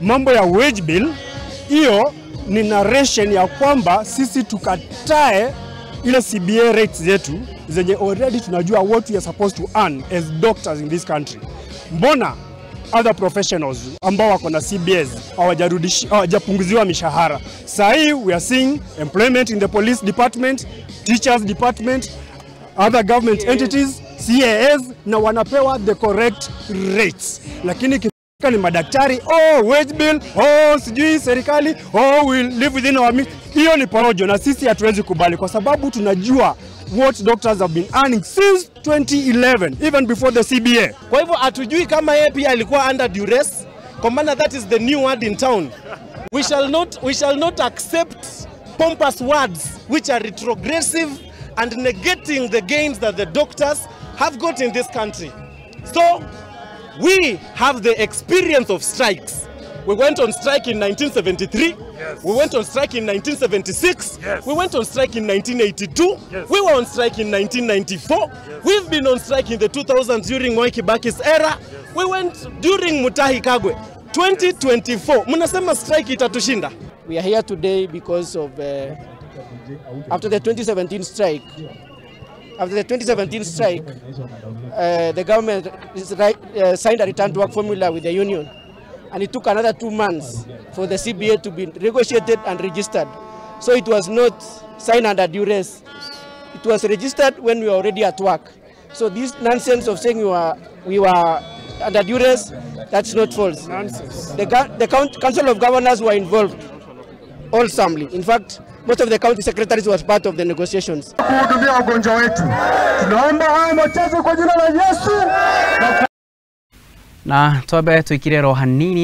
mambo ya wage bill, hiyo ni narration ya kwamba sisi tukatae ile CBA rates zetu zenye already tunajua what we are supposed to earn as doctors in this country. Mbona other professionals ambao wako na CBAs hawajapunguziwa mishahara? Sahi we are seeing employment in the police department, teachers department, other government entities, CAS, na wanapewa the correct rates. Lakini ni madaktari, wage bill, sijui serikali, we'll live within our means. Hiyo ni porojo na sisi hatuwezi kubali kwa sababu tunajua what doctors have been earning since 2011, even before the CBA. Kwa hivyo hatujui kama yeye pia alikuwa under duress, kwa maana that is the new word in town. We shall not accept pompous words which are retrogressive and negating the gains that the doctors have got in this country. So we have the experience of strikes. We went on strike in 1973. Yes. We went on strike in 1976. Yes. We went on strike in 1982. Yes. We were on strike in 1994. Yes. We've been on strike in the 2000s during Mwai Kibaki's era. Yes. We went during Mutahi Kagwe. 2024. Munasema strike itatushinda. We are here today because of after the 2017 strike. After the 2017 strike, the government signed a return to work formula with the union, and it took another 2 months for the CBA to be negotiated and registered. So it was not signed under duress. It was registered when we were already at work. So this nonsense of saying we were under duress, that's not false. Nonsense. The Council of Governors were involved wholesomely. In fact, most of the county secretaries was part of the negotiations. Kuhudumia wagonjwa wetu. Tunaomba haya machache kwa jina la Yesu. Na tobe tuikire rohanini